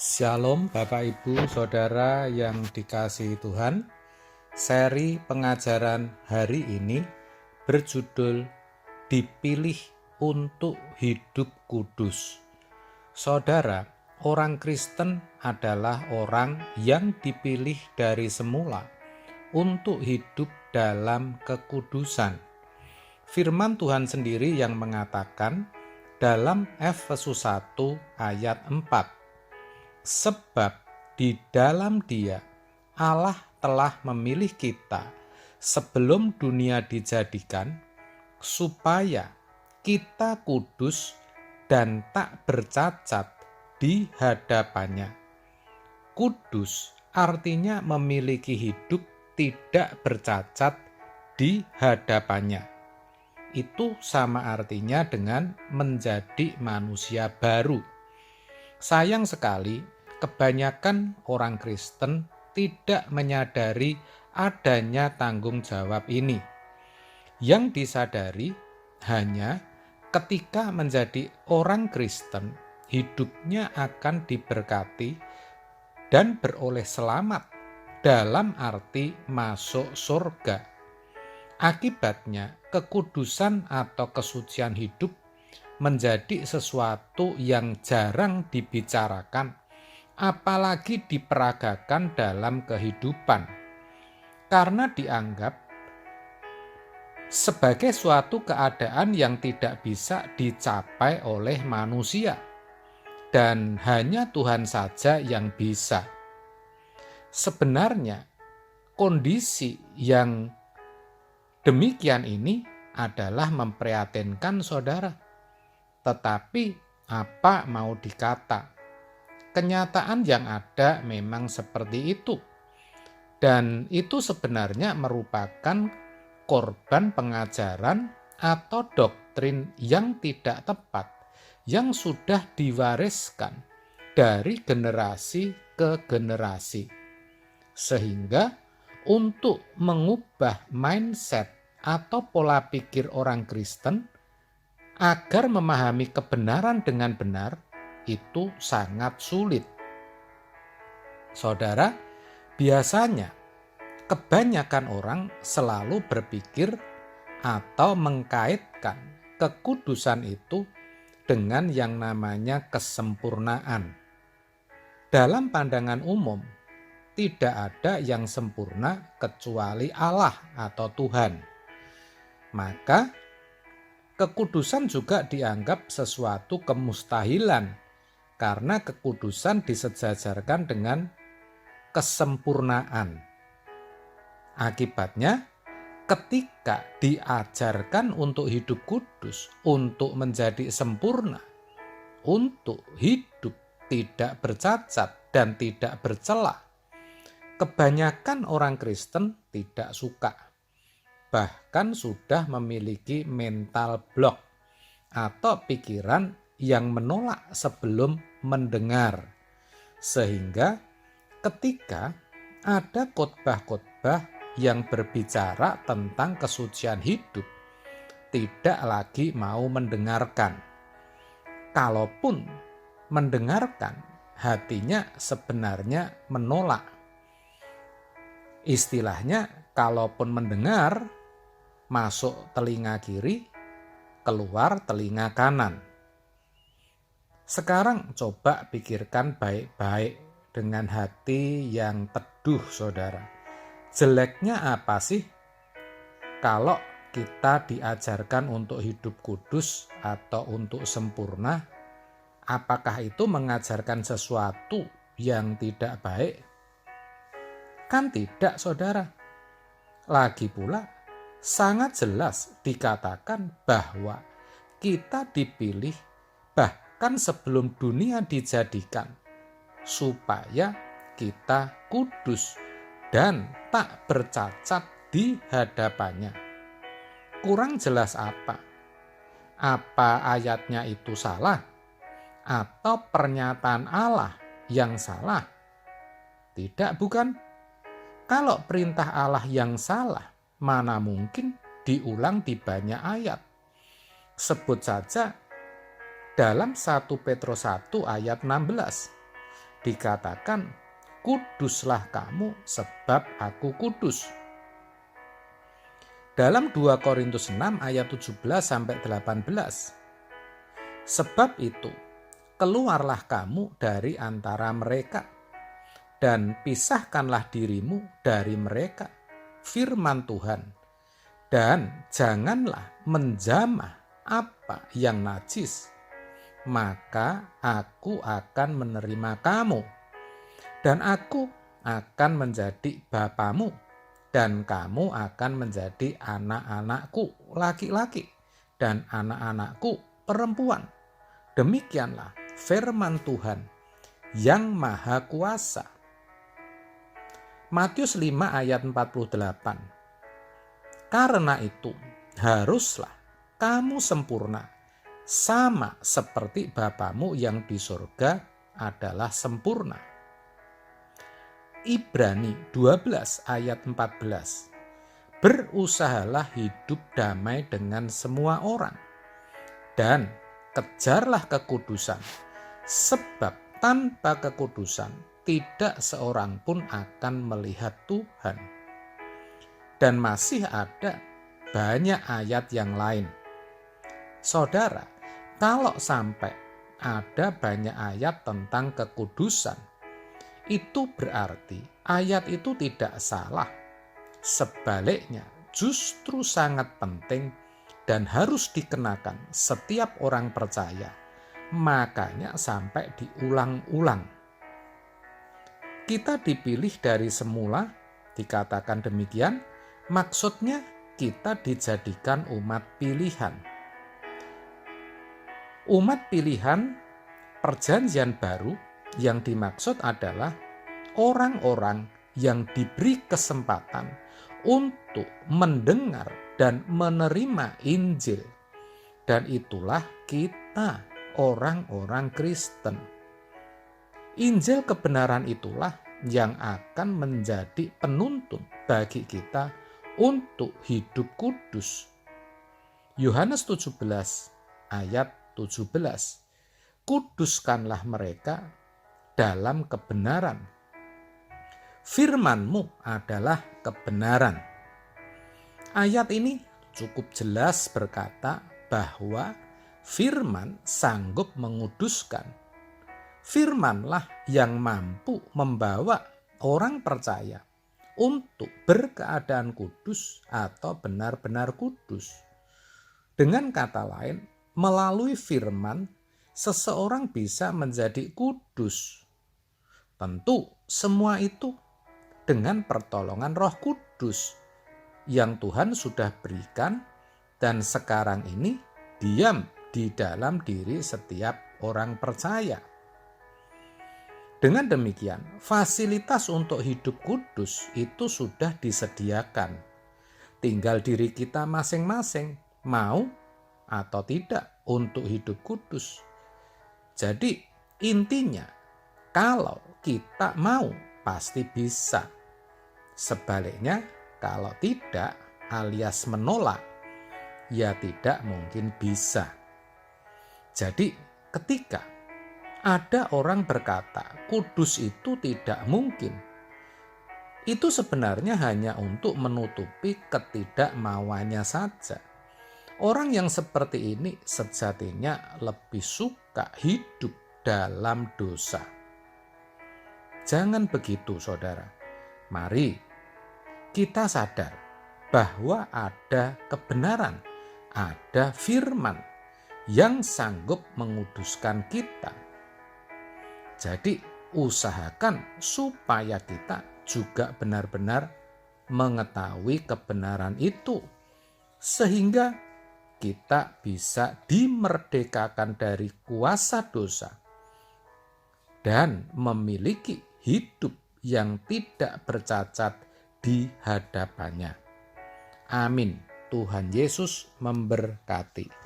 Shalom Bapak Ibu Saudara yang dikasihi Tuhan. Seri pengajaran hari ini berjudul Dipilih untuk Hidup Kudus. Saudara, orang Kristen adalah orang yang dipilih dari semula untuk hidup dalam kekudusan. Firman Tuhan sendiri yang mengatakan dalam Efesus 1 ayat 4, sebab di dalam Dia Allah telah memilih kita sebelum dunia dijadikan, supaya kita kudus dan tak bercacat di hadapannya. Kudus artinya memiliki hidup tidak bercacat di hadapannya. Itu sama artinya dengan menjadi manusia baru. Sayang sekali, kebanyakan orang Kristen tidak menyadari adanya tanggung jawab ini. Yang disadari hanya ketika menjadi orang Kristen, hidupnya akan diberkati dan beroleh selamat dalam arti masuk surga. Akibatnya, kekudusan atau kesucian hidup menjadi sesuatu yang jarang dibicarakan, apalagi diperagakan dalam kehidupan, karena dianggap sebagai suatu keadaan yang tidak bisa dicapai oleh manusia, dan hanya Tuhan saja yang bisa. Sebenarnya, kondisi yang demikian ini adalah memprihatinkan saudara. Tetapi apa mau dikata? Kenyataan yang ada memang seperti itu. Dan itu sebenarnya merupakan korban pengajaran atau doktrin yang tidak tepat, yang sudah diwariskan dari generasi ke generasi. Sehingga untuk mengubah mindset atau pola pikir orang Kristen agar memahami kebenaran dengan benar, itu sangat sulit. Saudara, biasanya kebanyakan orang selalu berpikir atau mengkaitkan kekudusan itu dengan yang namanya kesempurnaan. Dalam pandangan umum, tidak ada yang sempurna kecuali Allah atau Tuhan. Maka kekudusan juga dianggap sesuatu kemustahilan karena kekudusan disejajarkan dengan kesempurnaan. Akibatnya, ketika diajarkan untuk hidup kudus, untuk menjadi sempurna, untuk hidup tidak bercacat dan tidak bercela, kebanyakan orang Kristen tidak suka. Bahkan sudah memiliki mental block atau pikiran yang menolak sebelum mendengar. Sehingga ketika ada khotbah-khotbah yang berbicara tentang kesucian hidup, tidak lagi mau mendengarkan. Kalaupun mendengarkan, hatinya sebenarnya menolak. Istilahnya, kalaupun mendengar, masuk telinga kiri, keluar telinga kanan. Sekarang coba pikirkan baik-baik dengan hati yang teduh, saudara. Jeleknya apa sih kalau kita diajarkan untuk hidup kudus atau untuk sempurna? Apakah itu mengajarkan sesuatu yang tidak baik? Kan tidak, saudara. Lagi pula, sangat jelas dikatakan bahwa kita dipilih bahkan sebelum dunia dijadikan, supaya kita kudus dan tak bercacat di hadapannya. Kurang jelas apa? Apa ayatnya itu salah? Atau pernyataan Allah yang salah? Tidak, bukan? Kalau perintah Allah yang salah, mana mungkin diulang di banyak ayat. Sebut saja dalam 1 Petrus 1 ayat 16. dikatakan, kuduslah kamu sebab aku kudus. Dalam 2 Korintus 6 ayat 17-18. Sebab itu, keluarlah kamu dari antara mereka dan pisahkanlah dirimu dari mereka, firman Tuhan, dan janganlah menjamah apa yang najis, maka aku akan menerima kamu, dan aku akan menjadi bapamu, dan kamu akan menjadi anak-anakku laki-laki dan anak-anakku perempuan. Demikianlah firman Tuhan yang Maha Kuasa. Matius 5 ayat 48. Karena itu haruslah kamu sempurna, sama seperti Bapamu yang di surga adalah sempurna. Ibrani 12 ayat 14. Berusahalah hidup damai dengan semua orang dan kejarlah kekudusan, sebab tanpa kekudusan tidak seorang pun akan melihat Tuhan. Dan masih ada banyak ayat yang lain. Saudara, kalau sampai ada banyak ayat tentang kekudusan, itu berarti ayat itu tidak salah. Sebaliknya, justru sangat penting dan harus dikenakan setiap orang percaya. Makanya sampai diulang-ulang. Kita dipilih dari semula, dikatakan demikian, maksudnya kita dijadikan umat pilihan. Umat pilihan Perjanjian Baru yang dimaksud adalah orang-orang yang diberi kesempatan untuk mendengar dan menerima Injil. Dan itulah kita, orang-orang Kristen. Injil kebenaran itulah yang akan menjadi penuntun bagi kita untuk hidup kudus. Yohanes 17 ayat 17. Kuduskanlah mereka dalam kebenaran. Firman-Mu adalah kebenaran. Ayat ini cukup jelas berkata bahwa firman sanggup menguduskan. Firmanlah yang mampu membawa orang percaya untuk berkeadaan kudus atau benar-benar kudus. Dengan kata lain, melalui firman, seseorang bisa menjadi kudus. Tentu semua itu dengan pertolongan Roh Kudus yang Tuhan sudah berikan dan sekarang ini diam di dalam diri setiap orang percaya. Dengan demikian, fasilitas untuk hidup kudus itu sudah disediakan. Tinggal diri kita masing-masing mau atau tidak untuk hidup kudus. Jadi intinya, kalau kita mau pasti bisa. Sebaliknya, kalau tidak alias menolak, ya tidak mungkin bisa. Jadi ketika ada orang berkata kudus itu tidak mungkin, itu sebenarnya hanya untuk menutupi ketidakmauannya saja. Orang yang seperti ini sejatinya lebih suka hidup dalam dosa. Jangan begitu, saudara. Mari kita sadar bahwa ada kebenaran, ada firman yang sanggup menguduskan kita. Jadi usahakan supaya kita juga benar-benar mengetahui kebenaran itu, sehingga kita bisa dimerdekakan dari kuasa dosa dan memiliki hidup yang tidak bercacat di hadapannya. Amin. Tuhan Yesus memberkati.